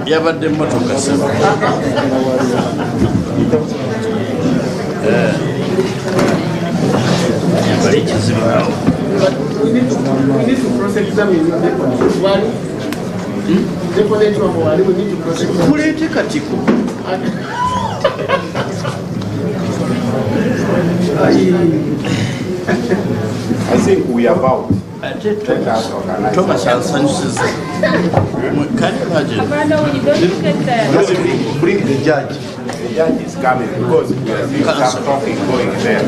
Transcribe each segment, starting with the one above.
yabadde emmotoka saba yabali ekizibu nawo kuleete katiko I think we are about. Thomas Sanchez. Can you imagine? Bring the judge. The judge is coming because we are some talking going there.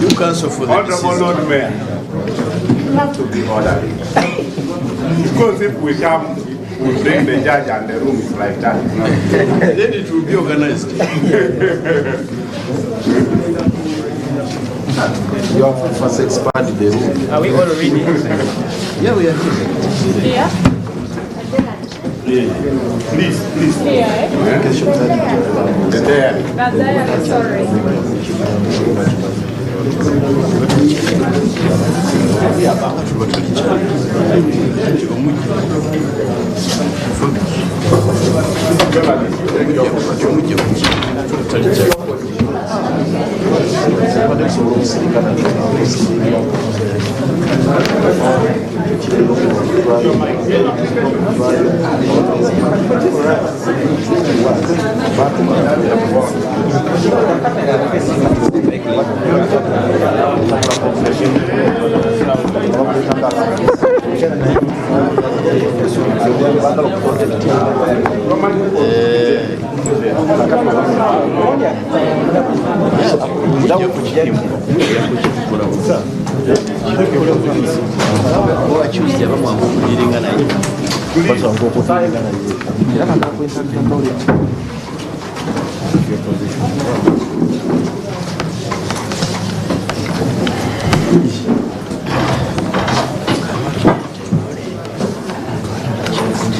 You cancel for the Honorable Lord Mayor, you have to be orderly. Because if we come, we bring the judge and the room is like that. Then it will be organized. You have first expanded the room. Are we all ready? Yeah, we are here. Yeah. Please. Yeah. There. Sorry.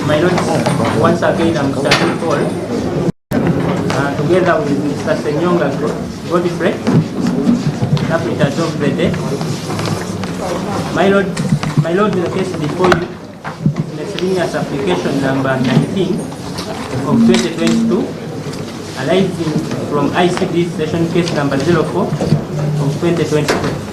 My Lord, once again I'm starting call together with Mr. Senyonga Godfrey, interpreter of the day. My Lord, the case before you, miscellaneous application number 19 of 2022, arising from ICD session case number 04 of 2022.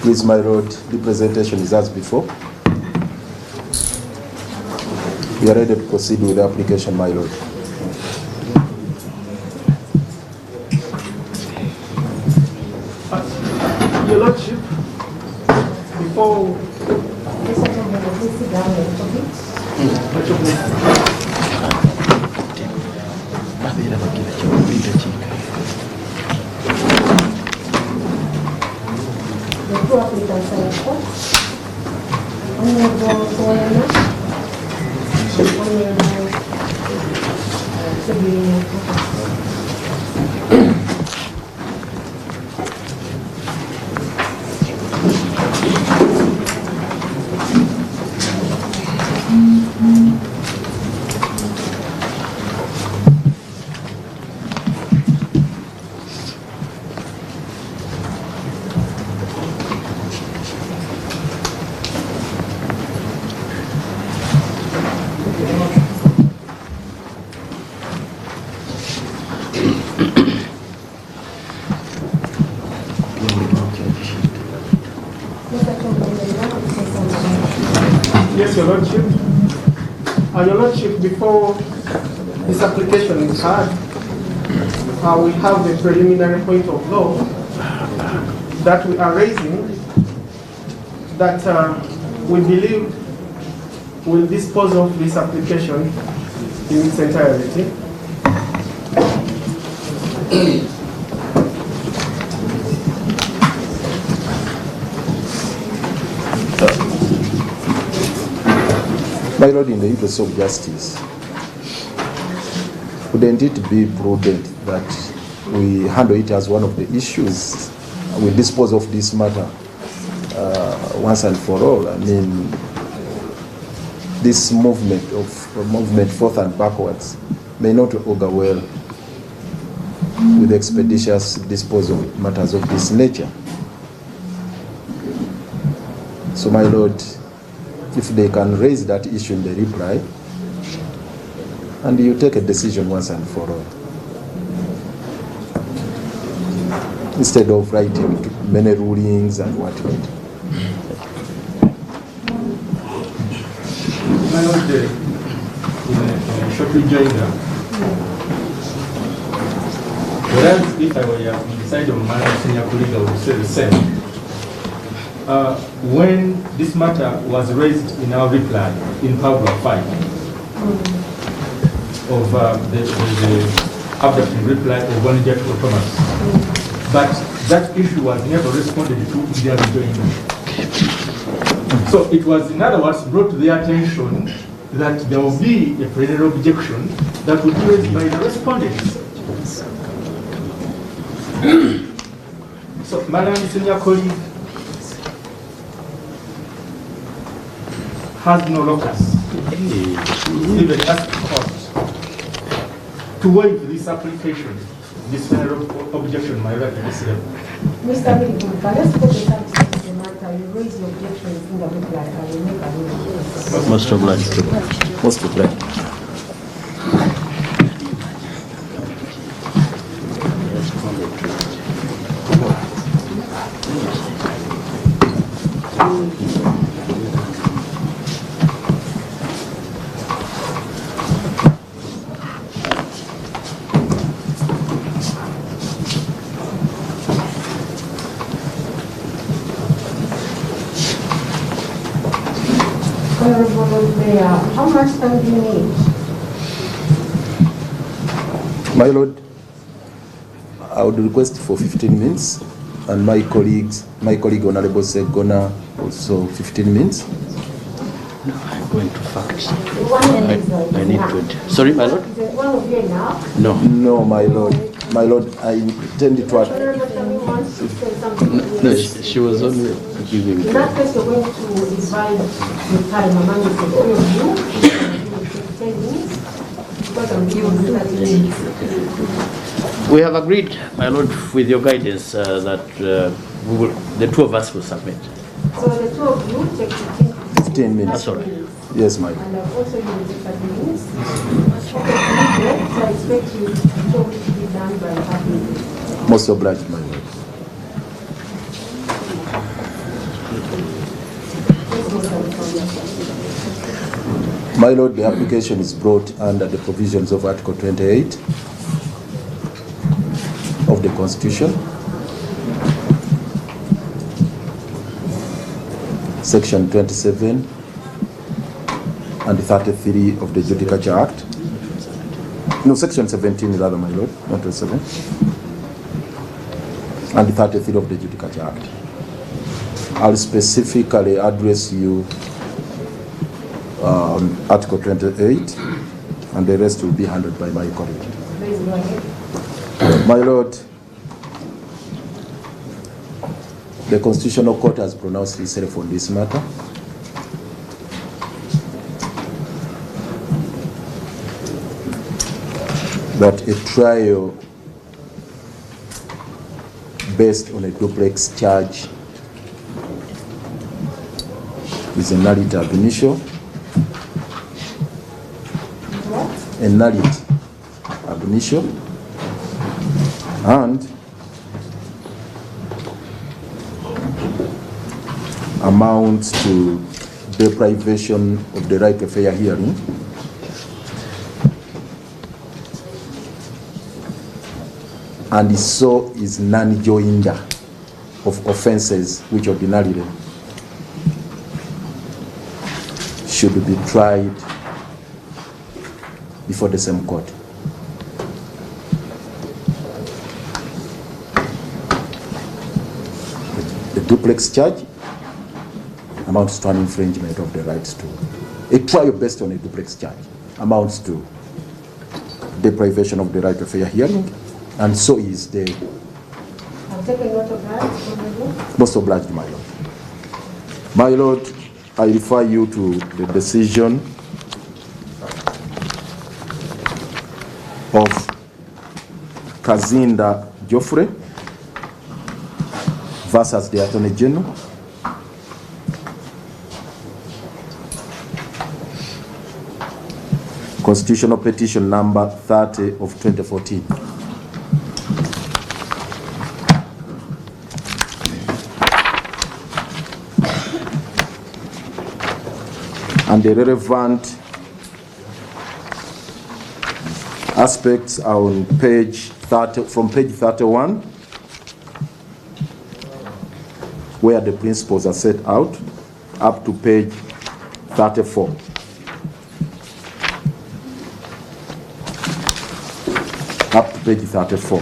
Please, my lord, the presentation is as before. We are ready to proceed with the application, my lord. Your Lordship, before two applicants are in court. Honorable Looya, Yes, Your Lordship. Your Lordship, before this application is heard, we have the preliminary point of law that we are raising that we believe will dispose of this application in its entirety. My Lord, in the interest of justice, wouldn't it be prudent that we handle it as one of the issues? We dispose of this matter once and for all. I mean, this movement forth and backwards may not augur well with expeditious disposal of matters of this nature. So, my Lord, if they can raise that issue in the reply, and you take a decision once and for all, instead of writing many rulings and whatnot. My Lord, in a short rejoinder, whereas if I were on the side of my senior colleague, I would say the same. When this matter was raised in our reply in paragraph 5 of the abduction reply of one Jacob Thomas, but that issue was never responded to in their rejoinder. So it was, in other words, brought to their attention that there will be a plenary objection that would be raised by the respondents. So, Madam Senior colleague has no locus, even asked court to waive this application, this plenary objection, my right, Mr. Mr. William, let's put the substance of the matter. You raise your objections in the reply. I will make a ruling. Most obliged. Most obliged. Honorable Looya, how much time do you need? My Lord, I would request for 15 minutes, and my colleague Honorable Segona, also 15 minutes. No, I'm going to fax. I need 20. Sorry, my Lord? Is it one of you enough? No. No, my Lord. My Lord, I intend to... Honorable Tammy wants to say something. No, she was only giving. In that case, you're going to divide the time among the three of you. 10 minutes. Because I'm giving you 30 minutes. We have agreed, my Lord, with your guidance that the two of us will submit. So the two of you take 15 minutes. That's all right. Yes, my Lord. And I've also given you 30 minutes. Okay, so I expect you to be done by 30 minutes. Most obliged, my Lord. My Lord, the application is brought under the provisions of Article 28 of the Constitution, Section 27 and 33 of the Judicature Act. No, Section 17 rather, my Lord, not 27. And 33 of the Judicature Act. I'll specifically address you Article 28, and the rest will be handled by my colleague. Please go ahead. My Lord, the Constitutional Court has pronounced itself on this matter. That a trial based on a duplex charge is a nullity ab initio. A nullity ab initio, and amounts to deprivation of the right to fair hearing, and so is non-joinder of offences which ordinarily should be tried before the same court. The duplex charge amounts to an infringement of the rights to a trial based on a duplex charge, amounts to deprivation of the right to fair hearing, and so is the I've taken note of that. most obliged, my lord. My lord, I refer you to the decision of Kazinda Geoffrey versus the Attorney General. Constitutional petition number 30 of 2014. And the relevant aspects are on page 30, from page 31, where the principles are set out, up to page 34. Up to page 34.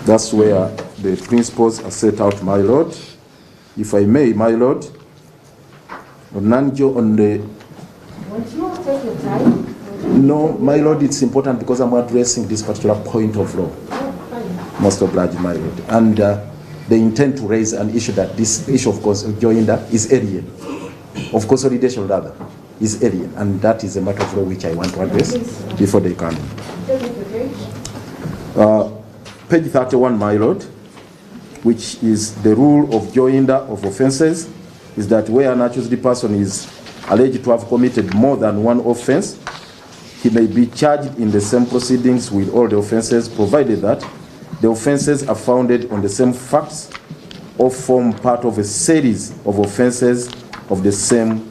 That's where the principles are set out, my lord. If I may, my lord, Nanjo on the... Won't you take your time? No, my lord, it's important because I'm addressing this particular point of law. Oh, fine. Most obliged, my lord. And they intend to raise an issue that this issue of joinder is alien, of consolidation rather, is alien, and that is a matter of law which I want to address before they come. Page 31, my lord, which is the rule of joinder of offences, is that where an accused person is alleged to have committed more than one offence, he may be charged in the same proceedings with all the offences, provided that the offences are founded on the same facts or form part of a series of offences of the same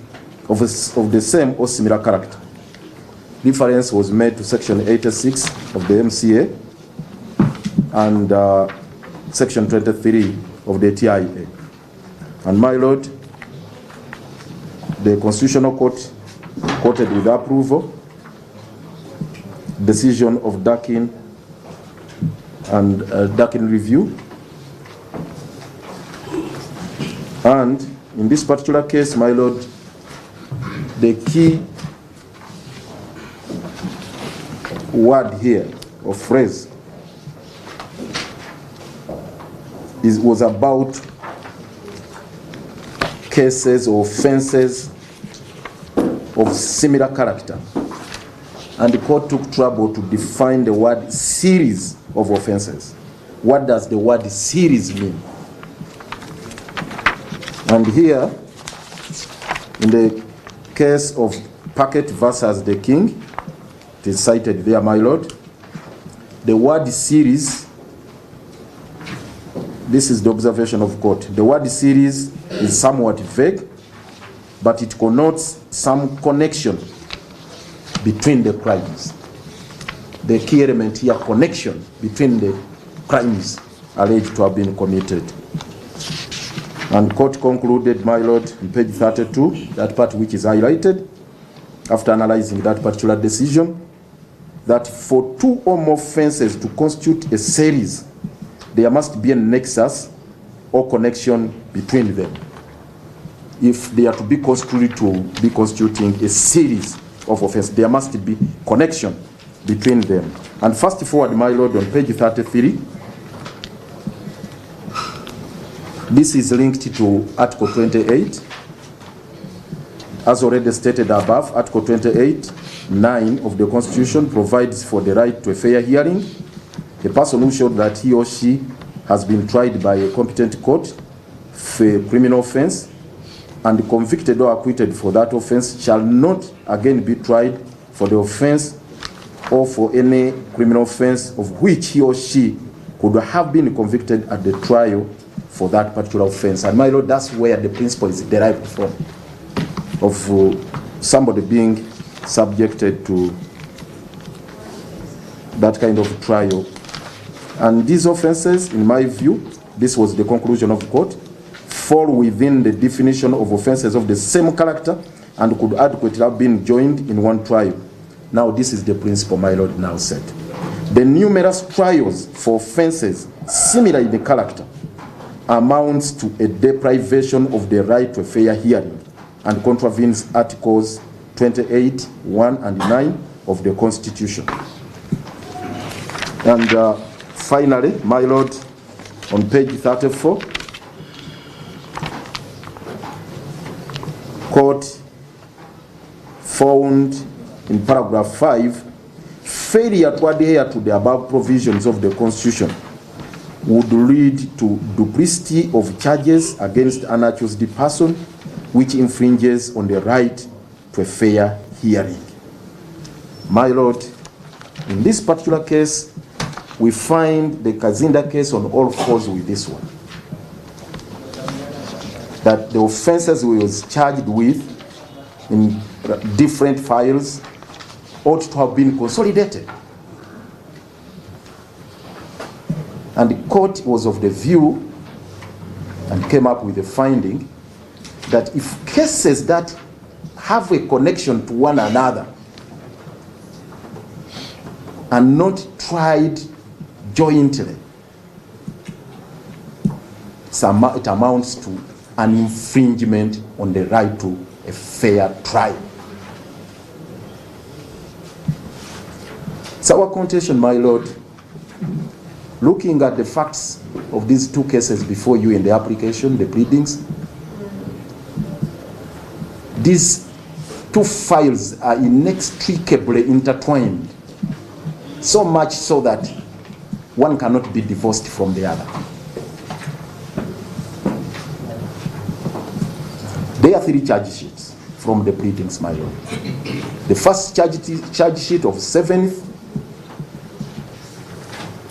or similar character. Reference was made to section 86 of the MCA and section 23 of the TIA. And my lord, the Constitutional Court quoted with approval decision of Dakin and Dakin review. And in this particular case, my lord, the key word here or phrase was about cases or offences of similar character, and the court took trouble to define the word series of offences. What does the word series mean? And here, in the case of Packet versus the King, it is cited there, my lord, the word series, this is the observation of court, the word series is somewhat vague, but it connotes some connection between the crimes. The key element here, connection between the crimes alleged to have been committed. And court concluded, my lord, in page 32, that part which is highlighted, after analyzing that particular decision, that for two or more offences to constitute a series, there must be a nexus or connection between them. If they are to be construed to be constituting a series of offences, there must be connection between them. And fast forward, my lord, on page 33, this is linked to Article 28. As already stated above, Article 28(9) of the Constitution provides for the right to a fair hearing. A person who showed that he or she has been tried by a competent court for a criminal offence and convicted or acquitted for that offence shall not again be tried for the offence or for any criminal offence of which he or she could have been convicted at the trial for that particular offence. And my lord, that's where the principle is derived from, of somebody being subjected to that kind of trial. And these offences, in my view, this was the conclusion of the court, fall within the definition of offences of the same character and could adequately have been joined in one trial. Now this is the principle my Lord now said. The numerous trials for offences similar in the character amounts to a deprivation of the right to a fair hearing and contravenes Articles 28, 1 and 9 of the Constitution. And finally, my Lord, on page 34, Court found in paragraph 5, failure to adhere to the above provisions of the Constitution would lead to duplicity of charges against an accused person, which infringes on the right to a fair hearing. My Lord, in this particular case, we find the Kazinda case on all fours with this one. That the offences we was charged with in different files ought to have been consolidated. And the court was of the view and came up with a finding that if cases that have a connection to one another are not tried jointly, it amounts to an infringement on the right to a fair trial. It's our contention, my Lord, looking at the facts of these two cases before you in the application, the pleadings, these two files are inextricably intertwined, so much so that one cannot be divorced from the other. There are 3 charge sheets from the pleadings, my Lord. The first charge sheet of 7th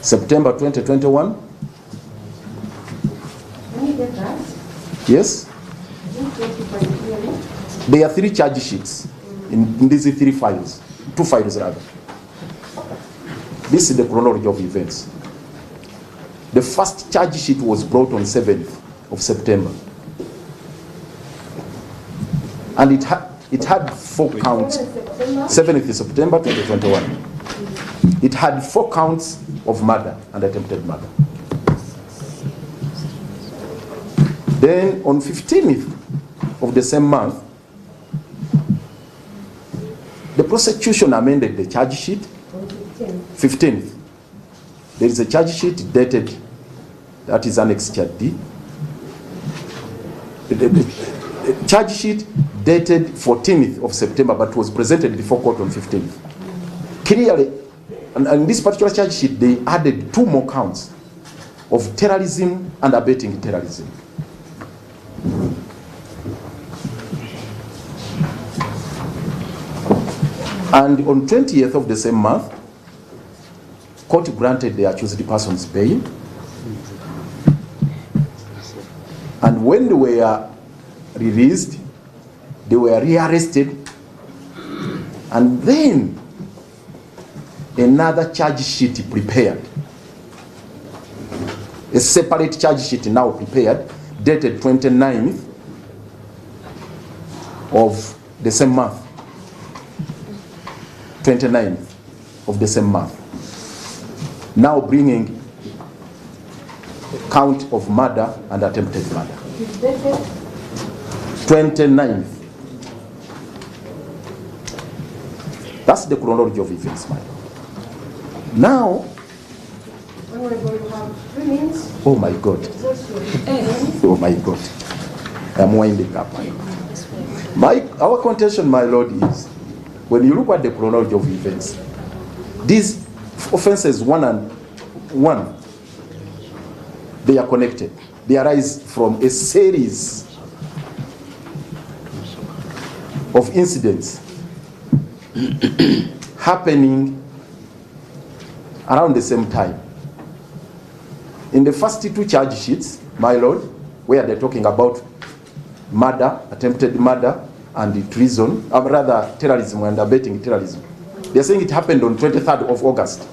September 2021. Can you get that? Yes. There are 3 charge sheets in these 3 files, 2 files rather. This is the chronology of events. The first charge sheet was brought on 7th of September. And it had 4 counts. 7th September 2021. It had 4 counts of murder and attempted murder. Then on 15th of the same month, the prosecution amended the charge sheet. 15th. There is a charge sheet dated, that is Annex Chart D. The charge sheet dated 14th of September, but was presented before court on 15th. Clearly, and in this particular charge sheet, they added 2 more counts of terrorism and abetting terrorism. And on 20th of the same month, court granted the accused persons bail. And when they were released, they were rearrested. And then another charge sheet prepared. A separate charge sheet now prepared, dated 29th of the same month. 29th of the same month. Now bringing a count of murder and attempted murder. 29th. That's the chronology of events, my Lord. Now, oh my God. Oh my God. I'm winding up, my Lord. Our contention, my Lord, is when you look at the chronology of events, these offenses, one and one, they are connected. They arise from a series of incidents happening around the same time. In the first 2 charge sheets, my Lord, where they're talking about murder, attempted murder, and treason, or rather terrorism and abetting terrorism, they're saying it happened on 23rd of August.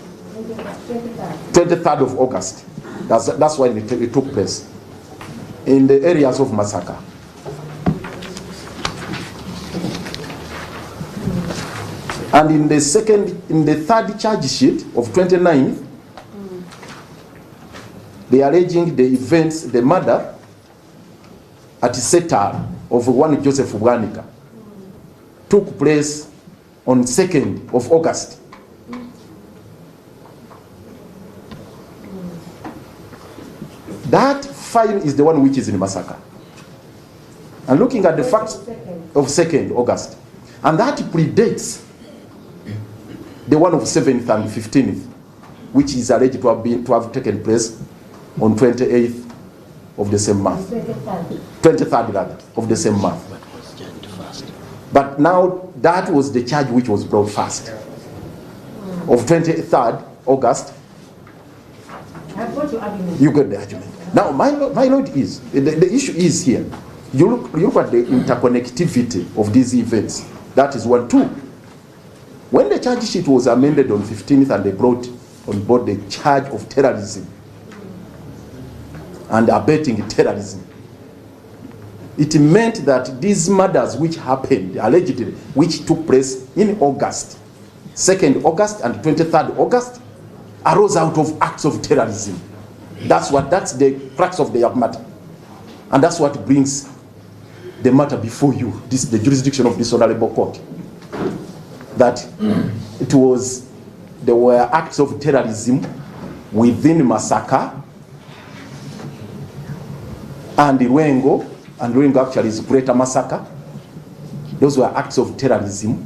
23rd of August. That's why it took place. in the areas of Masaka. And in the third charge sheet of 29th, they are alleging the events, the murder at Setar of one Joseph Bwanika took place on 2nd of August. That file is the one which is in Masaka. And looking at the facts of 2nd August, and that predates the one of 7th and 15th, which is alleged to have taken place on 28th of the same month. 23rd rather, of the same month. But now that was the charge which was brought first. Of 23rd August, you got the argument. Now my lord is, the issue is here. You look at the interconnectivity of these events. That is 1, 2. When the charge sheet was amended on 15th and they brought on board the charge of terrorism and abetting terrorism, it meant that these murders which happened, allegedly, which took place in August, 2nd August and 23rd August, arose out of acts of terrorism. That's the crux of the matter. And that's what brings the matter before you, the jurisdiction of this honorable court. That there were acts of terrorism within Masaka and Rwengo, and Rwengo actually is Greater Masaka. Those were acts of terrorism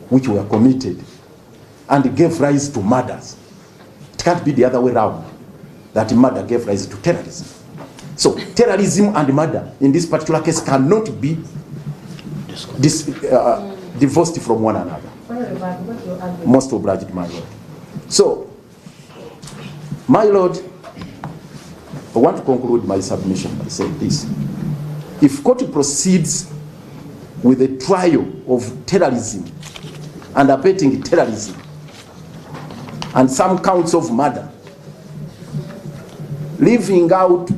which were committed and gave rise to murders. It can't be the other way around, that murder gave rise to terrorism. So terrorism and murder in this particular case cannot be divorced from one another. Most obliged, my lord. So, my lord, I want to conclude my submission by saying this. If court proceeds with a trial of terrorism and abetting terrorism and some counts of murder, leaving out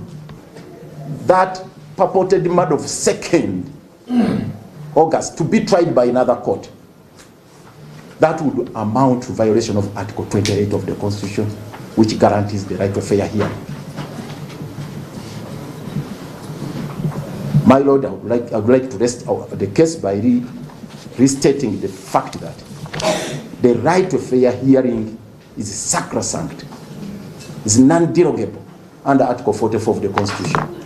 that purported murder of 2nd August to be tried by another court, that would amount to violation of Article 28 of the Constitution, which guarantees the right to fair hearing. My lord, I would like to rest the case by restating the fact that the right to fair hearing is sacrosanct, is non-derogable under Article 44 of the Constitution.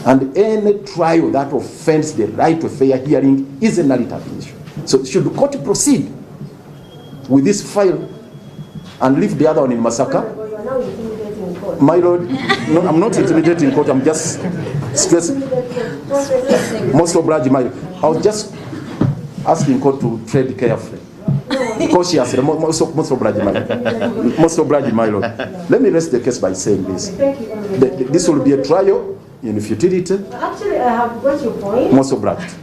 And any trial that offends the right to fair hearing is a null issue. So should the court proceed with this file and leave the other one in Masaka? My lord, no, I'm not intimidating court, I'm just stressing. Most obliged, my lord. I was just asking court to tread carefully. Cautiously, most obliged, my lord. Most obliged, my lord. Let me rest the case by saying this. This will be a trial in futility. Actually, I have got your point. Most obliged.